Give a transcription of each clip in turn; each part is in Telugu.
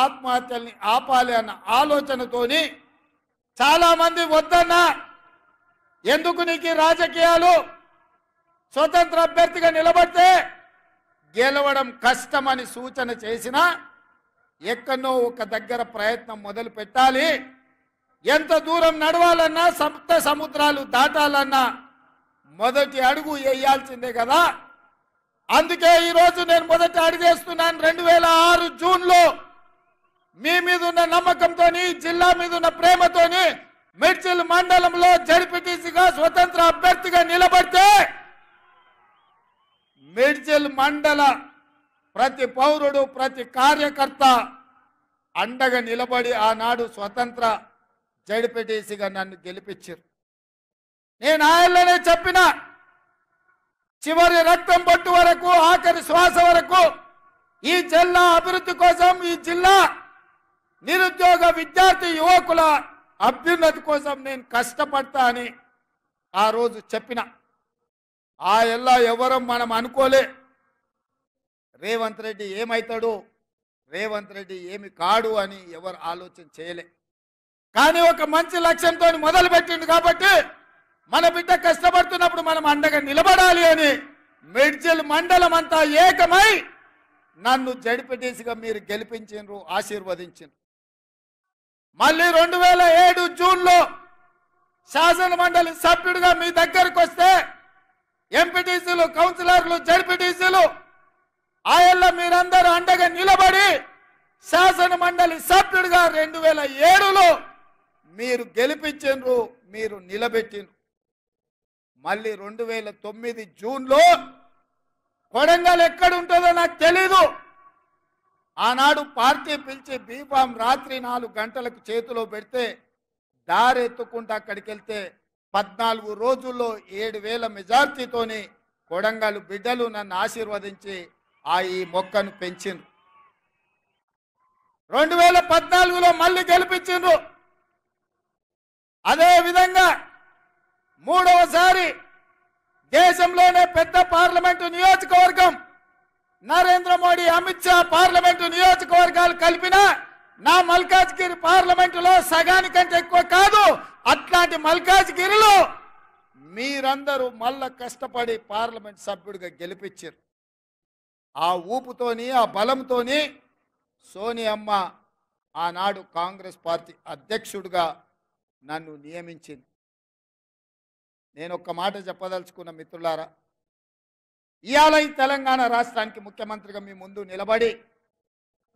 ఆత్మహత్యల్ని ఆపాలి అన్న ఆలోచనతోని చాలా మంది వద్దన్నా, ఎందుకు నీకు రాజకీయాలు, స్వతంత్ర అభ్యర్థిగా నిలబడితే గెలవడం కష్టమని సూచన చేసినా ఎక్కడో ఒక దగ్గర ప్రయత్నం మొదలు పెట్టాలి. ఎంత దూరం నడవాలన్నా, సప్త సముద్రాలు దాటాలన్నా మొదటి అడుగు వేయాల్సిందే కదా. అందుకే ఈరోజు నేను మొదటి అడుగేస్తున్నాను. 2006 జూన్లో మీ మీద ఉన్న నమ్మకంతో, జిల్లా మీద ఉన్న ప్రేమతోని మిడ్చిల్ మండలంలో జడ్పీటీసీగా స్వతంత్ర అభ్యర్థిగా నిలబడితే మిడ్చిల్ మండల ప్రతి పౌరుడు, ప్రతి కార్యకర్త అండగా నిలబడి ఆనాడు స్వతంత్ర జడ్పీటీసీగా నన్ను గెలిపించారు. నేను ఆయననే చెప్పిన, చివరి రక్తం బొట్టు వరకు, ఆఖరి శ్వాస వరకు ఈ జిల్లా అభివృద్ధి కోసం, ఈ జిల్లా నిరుద్యోగ విద్యార్థి యువకుల అభ్యున్నతి కోసం నేను కష్టపడతా అని ఆ రోజు చెప్పిన. ఆ ఎల్లా ఎవరం మనం అనుకోలే. రేవంత్ రెడ్డి ఏమవుతాడు, రేవంత్ రెడ్డి ఏమి కాడు అని ఎవరు ఆలోచన చేయలే. కానీ ఒక మంచి లక్ష్యంతో మొదలుపెట్టిండు కాబట్టి మన బిడ్డ కష్టపడుతున్నప్పుడు మనం అండగా నిలబడాలి అని మిడ్చిల్ మండలం అంతా ఏకమై నన్ను జడ్పీటీసీగా మీరు గెలిపించారు, ఆశీర్వదించారు. మళ్ళీ 2007 జూన్లో శాసన మండలి సభ్యుడిగా మీ దగ్గరికి వస్తే ఎంపీటీసీలు, కౌన్సిలర్లు, జడ్పీటీసీలు ఆయల్లో మీరందరూ అండగా నిలబడి శాసన మండలి సభ్యుడిగా 2007లో మీరు గెలిపించారు, మీరు నిలబెట్టిండ్రు. మళ్ళీ 2009 జూన్లో కొడంగల్ ఎక్కడుంటుందో నాకు తెలీదు. ఆనాడు పార్టీ పిలిచి బీఫామ్ రాత్రి 4 గంటలకు చేతిలో పెడితే దారెత్తుకుంటూ అక్కడికి వెళ్తే 14 రోజుల్లో 7,000 మెజార్టీతోని కొడంగల్ బిడ్డలు నన్ను ఆశీర్వదించి ఈ మొక్కను పెంచిండ్రు. 2014లో మళ్ళీ గెలిపించిండ్రు. అదే విధంగా మూడవసారి దేశంలోనే పెద్ద పార్లమెంటు నియోజకవర్గం నరేంద్ర మోడీ, అమిత్ షా పార్లమెంటు నియోజకవర్గాలు కలిపిన నా మల్కాజ్గిరి పార్లమెంటులో సగానికంటే ఎక్కువ కాదు. అట్లాంటి మల్కాజ్గిరిలో మీరందరూ మళ్ళా కష్టపడి పార్లమెంట్ సభ్యుడిగా గెలిపించారు. ఆ ఊపుతోని, ఆ బలంతోని సోనియమ్మ ఆనాడు కాంగ్రెస్ పార్టీ అధ్యక్షుడిగా నన్ను నియమించింది. నేను ఒక్క మాట చెప్పదలుచుకున్న మిత్రులారా, ఇవాళ ఈ తెలంగాణ రాష్ట్రానికి ముఖ్యమంత్రిగా మీ ముందు నిలబడి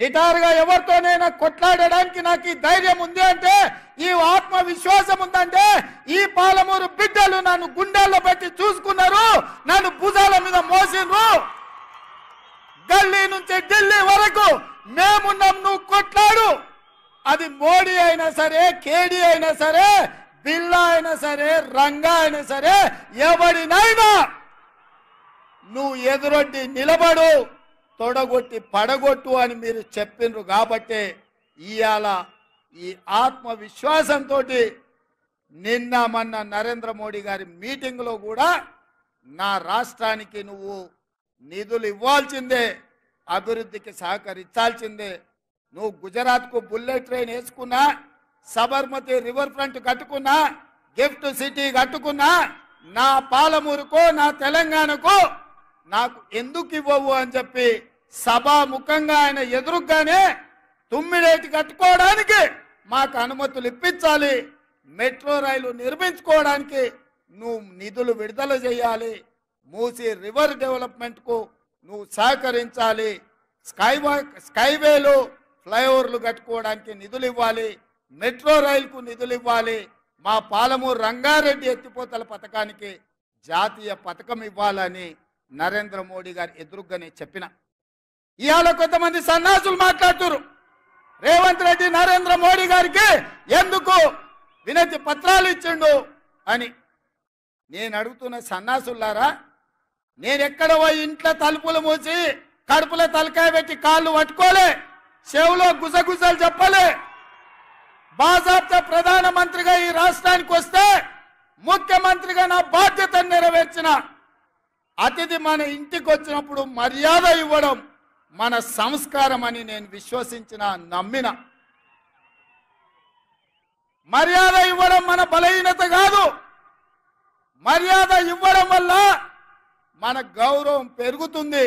నిటారుగా ఎవరితోనైనా కొట్లాడడానికి నాకు ఈ ధైర్యం ఉంది అంటే, ఈ ఆత్మవిశ్వాసం ఉందంటే, ఈ పాలమూరు బిడ్డలు నన్ను గుండెల్లో పెట్టి చూసుకున్నారు, నన్ను భుజాల మీద మోసిండ్రు. గల్లీ నుంచి ఢిల్లీ వరకు మేమున్నాం, నువ్వు కొట్లాడు. అది మోడీ అయినా సరే, కేడీ అయినా సరే, బిల్లా అయినా సరే, రంగా అయినా సరే, ఎవడినైనా నువ్వు ఎదురొడ్డి నిలబడు, తొడగొట్టి పడగొట్టు అని మీరు చెప్పిండ్రు. కాబట్టి ఇవాళ ఈ ఆత్మవిశ్వాసంతో నిన్న మొన్న నరేంద్ర మోడీ గారి మీటింగ్లో కూడా నా రాష్ట్రానికి నువ్వు నిధులు ఇవ్వాల్సిందే, అభివృద్ధికి సహకరించాల్సిందే. నువ్వు గుజరాత్కు బుల్లెట్ ట్రైన్ వేసుకున్నా, సబర్మతి రివర్ ఫ్రంట్ కట్టుకున్నా, గిఫ్ట్ సిటీ కట్టుకున్నా, నా పాలమూరుకో, నా తెలంగాణకు నాకు ఎందుకు ఇవ్వవు అని చెప్పి సభాముఖంగా ఆయన ఎదురుగానే తుమ్మిడేటి కట్టుకోవడానికి మాకు అనుమతులు ఇప్పించాలి, మెట్రో రైలు నిర్మించుకోవడానికి నువ్వు నిధులు విడుదల చేయాలి, మూసీ రివర్ డెవలప్మెంట్కు నువ్వు సహకరించాలి, స్కైవేలు ఫ్లైఓవర్లు కట్టుకోవడానికి నిధులు ఇవ్వాలి, మెట్రో రైలుకు నిధులు ఇవ్వాలి, మా పాలమూరు రంగారెడ్డి ఎత్తిపోతల పథకానికి జాతీయ పథకం ఇవ్వాలని నరేంద్ర మోడీ గారు ఎదురుగానే చెప్పిన. ఇవాళ కొంతమంది సన్నాసులు మాట్లాడుతున్నారు, రేవంత్ రెడ్డి నరేంద్ర మోడీ గారికి ఎందుకు వినతి పత్రాలు ఇచ్చిండు అని. నేను అడుగుతున్న సన్నాసులారా, నేను ఎక్కడ పోయి ఇంట్లో తలుపులు మూసి కడుపులో తలకాయ పెట్టి కాళ్ళు పట్టుకోలే, చెవులో గుసగుసలు చెప్పలే. బాజాప్తా ప్రధానమంత్రిగా ఈ రాష్ట్రానికి వస్తే ముఖ్యమంత్రిగా నా బాధ్యతను నెరవేర్చిన. అతిథి మన ఇంటికి వచ్చినప్పుడు మర్యాద ఇవ్వడం, మన సంస్కారం అని నేను విశ్వసించిన నమ్మిన. మర్యాద ఇవ్వడం మన బలహీనత కాదు. మర్యాద ఇవ్వడం వల్ల మన గౌరవం పెరుగుతుంది.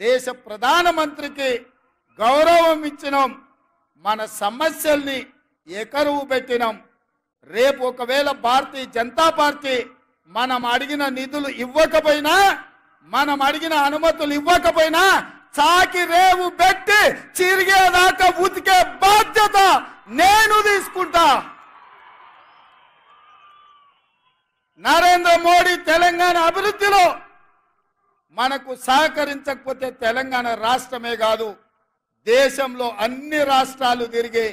దేశ ప్రధానమంత్రికి గౌరవం ఇచ్చినాం, మన సమస్యల్ని ఎకరువు పెట్టినాం. రేపు ఒకవేళ భారతీయ జనతా పార్టీ మనం అడిగిన నిధులు ఇవ్వకపోయినా, మనం అడిగిన అనుమతులు ఇవ్వకపోయినా చాకి రేవు పెట్టి చిరిగేదాకా ఉతికే బాధ్యత నేను తీసుకుంటా. నరేంద్ర మోడీ తెలంగాణ అభివృద్ధిలో మనకు సహకరించకపోతే తెలంగాణ రాష్ట్రమే కాదు, దేశంలో అన్ని రాష్ట్రాలు తిరిగి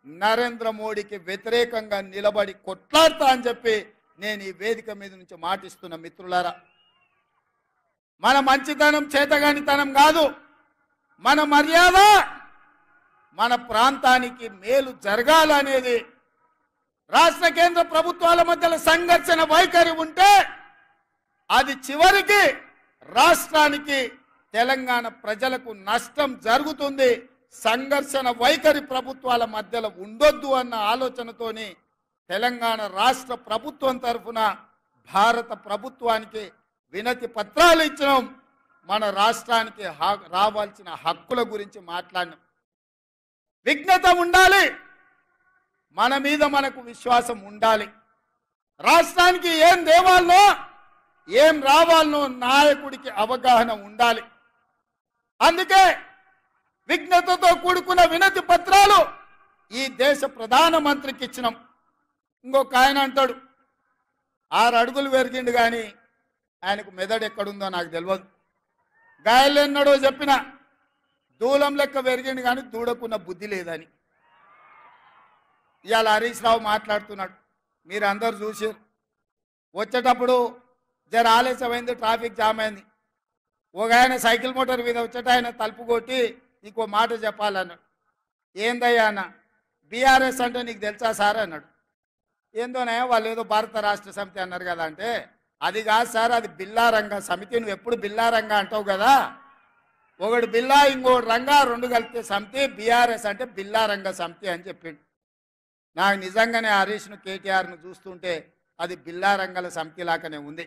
నరేంద్ర మోడీకి వ్యతిరేకంగా నిలబడి కొట్లాడతా అని చెప్పి నేను ఈ వేదిక మీద నుంచి మాటిస్తున్న మిత్రులారా. మన మంచితనం చేతగానితనం కాదు, మన మర్యాద మన ప్రాంతానికి మేలు జరగాలనేది. రాష్ట్ర కేంద్ర ప్రభుత్వాల మధ్యలో సంఘర్షణ వైఖరి ఉంటే అది చివరికి రాష్ట్రానికి తెలంగాణ ప్రజలకు నష్టం జరుగుతుంది. సంఘర్షణ వైఖరి ప్రభుత్వాల మధ్యలో ఉండొద్దు అన్న ఆలోచనతోని తెలంగాణ రాష్ట్ర ప్రభుత్వం తరఫున భారత ప్రభుత్వానికి వినతి పత్రాలు ఇచ్చినాం. మన రాష్ట్రానికి రావాల్సిన హక్కుల గురించి మాట్లాడినాం. విజ్ఞత ఉండాలి, మన మీద మనకు విశ్వాసం ఉండాలి. రాష్ట్రానికి ఏం దేవాలనో ఏం రావాలనో నాయకుడికి అవగాహన ఉండాలి. అందుకే విజ్ఞతతో కూడుకున్న వినతి పత్రాలు ఈ దేశ ప్రధానమంత్రికి ఇచ్చినాం. ఇంకొక ఆయన అంటాడు 6 అడుగులు పెరిగిండు కానీ ఆయనకు మెదడు ఎక్కడుందో నాకు తెలియదు. గాయలు ఎన్నడో చెప్పిన దూలం లెక్క పెరిగిండు కానీ దూడకున్న బుద్ధి లేదని. ఇవాళ హరీష్ రావు మాట్లాడుతున్నాడు, మీరు అందరు చూసారు. వచ్చేటప్పుడు జర ఆలస్యమైంది, ట్రాఫిక్ జామ్ అయింది. ఒక ఆయన సైకిల్ మోటార్ మీద వచ్చేట ఆయన తలుపు కొట్టి ఇంకో మాట చెప్పాలన్నాడు. ఏందయ్యా అన్న, బీఆర్ఎస్ అంటే నీకు తెలుసా సార్ అన్నాడు. ఏందోనే వాళ్ళు ఏదో భారత రాష్ట్ర సమితి అన్నారు కదా అంటే, అది కాదు సార్, అది బిల్లారంగ సమితి. నువ్వు ఎప్పుడు బిల్లారంగ అంటావు కదా, ఒకడు బిల్లా ఇంకోటి రంగా, 2 కలిపితే సమితి. బీఆర్ఎస్ అంటే బిల్లారంగ సమితి అని చెప్పిండు. నాకు నిజంగానే హరీష్ను కేటీఆర్ను చూస్తుంటే అది బిల్లారంగల సమితి లాగానే ఉంది.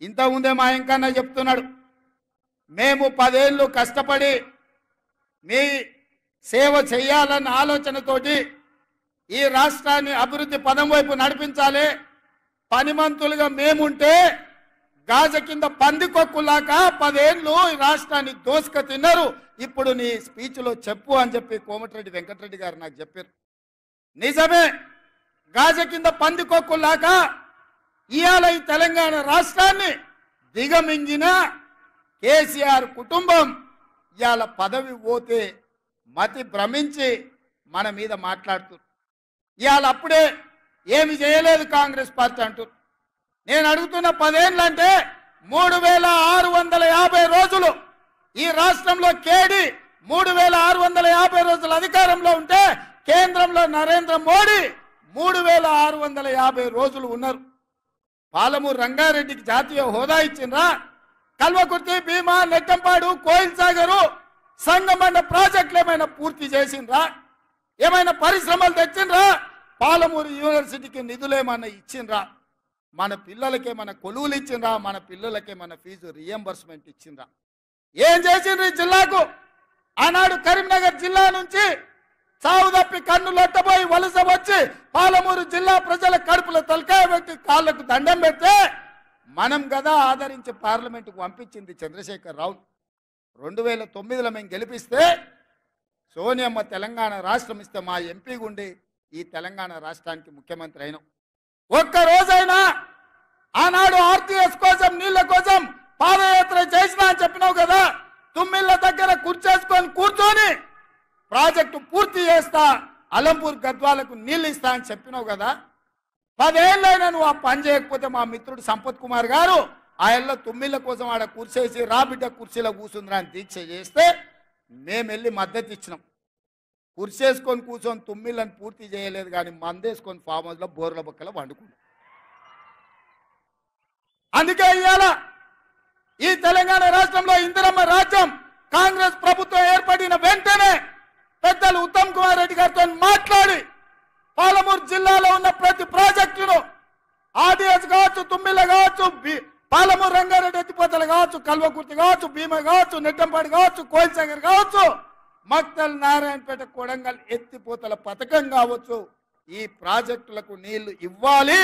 ఇంతకుముందే మా ఇంకన్నా చెప్తున్నాడు, మేము 10 ఏళ్ళు కష్టపడి మీ సేవ చేయాలన్న ఆలోచనతోటి ఈ రాష్ట్రాన్ని అభివృద్ధి పదం వైపు నడిపించాలి. పనిమంతులుగా మేముంటే గాజ కింద పందికొక్కులాగా 10 ఏళ్ళు ఈ రాష్ట్రాన్ని దోసుక తిన్నారు. ఇప్పుడు నీ స్పీచ్లో చెప్పు అని చెప్పి కోమటిరెడ్డి వెంకటరెడ్డి గారు నాకు చెప్పారు. నిజమే, గాజ కింద పందికొక్కులాగా ఇవాళ ఈ తెలంగాణ రాష్ట్రాన్ని దిగమింగిన కేసీఆర్ కుటుంబం ఇవాళ పదవి పోతే మతి భ్రమించి మన మీద మాట్లాడుతున్నారు. ఇవాళ అప్పుడే ఏమి చేయలేదు కాంగ్రెస్ పార్టీ అంటారు. నేను అడుగుతున్న 10 ఏళ్ళు అంటే 3650 రోజులు ఈ రాష్ట్రంలో కేడి 3650 రోజులు అధికారంలో ఉంటే కేంద్రంలో నరేంద్ర మోడీ 3650 రోజులు ఉన్నారు. పాలమూరు రంగారెడ్డికి జాతీయ హోదా ఇచ్చిండ్రా? కల్వకుర్తి, భీమా, నెట్టంపాడు, కోయిల్ సాగరు, సంగమన్న ప్రాజెక్టులు ఏమైనా పూర్తి చేసిండ్రా? ఏమైనా పరిశ్రమలు తెచ్చిండ్రా? పాలమూరు యూనివర్సిటీకి నిధులు ఏమైనా ఇచ్చిండ్రా? మన పిల్లలకి ఏమైనా కొలువులు ఇచ్చిండ్రా? మన పిల్లలకి ఏమైనా ఫీజు రియంబర్స్మెంట్ ఇచ్చిండ్రా? ఏం చేసిండ్రు ఈ జిల్లాకు? ఆనాడు కరీంనగర్ జిల్లా నుంచి చావు తప్పి కన్నులొట్టబోయి వలస వచ్చి పాలమూరు జిల్లా ప్రజల కడుపులో తలకాయ పెట్టి కాళ్లకు దండం పెడితే మనం కదా ఆదరించి పార్లమెంటుకు పంపించింది చంద్రశేఖర్ రావు. 2009లో మేము గెలిపిస్తే సోనియమ్మ తెలంగాణ రాష్ట్రం ఇస్తే మా ఎంపీ గుండి ఈ తెలంగాణ రాష్ట్రానికి ముఖ్యమంత్రి అయినాం. ఒక్క రోజైనా ఆనాడు ఆర్టీఎస్ కోసం నీళ్ల కోసం పాదయాత్ర చేసినా అని చెప్పినావు కదా. తుమ్మిళ్ళ దగ్గర కూర్చొని ప్రాజెక్టు పూర్తి చేస్తా, అలంపూర్ గద్వాలకు నీళ్ళు ఇస్తా అని చెప్పినావు కదా. 10 ఏళ్ళైనా నువ్వు ఆ పని చేయకపోతే మా మిత్రుడు సంపత్ కుమార్ గారు ఆ ఏళ్ళ తుమ్మిళ్ళ కోసం ఆడ కూర్చేసి రాబిడ్డ కుర్చీలో కూర్చుందిరా అని దీక్ష చేస్తే మేము వెళ్ళి మద్దతు ఇచ్చినాం. కుర్చేసుకొని కూర్చొని తుమ్మిళ్ళని పూర్తి చేయలేదు కానీ మందేసుకొని ఫామ్ హౌస్లో బోర్ల బొక్కల వండుకున్నాం. అందుకే ఇవాళ ఈ తెలంగాణ రాష్ట్రంలో ఇందిరమ్మ రాజ్యం కాంగ్రెస్ ప్రభుత్వం ఉన్న ప్రతి ప్రాజెక్టును ఆర్డిఎస్ కావచ్చు, తుమ్మిళ్ళ కావచ్చు, పాలమూరు రంగారెడ్డి ఎత్తిపోతలు కావచ్చు, కల్వకుర్తి కావచ్చు, భీమ కావచ్చు, నెట్టంపాడు కావచ్చు, కోయిల్సాగర్ కావచ్చు, మక్తల్, నారాయణపేట, కొడంగల్ ఎత్తిపోతల పథకం కావచ్చు, ఈ ప్రాజెక్టులకు నీళ్లు ఇవ్వాలి.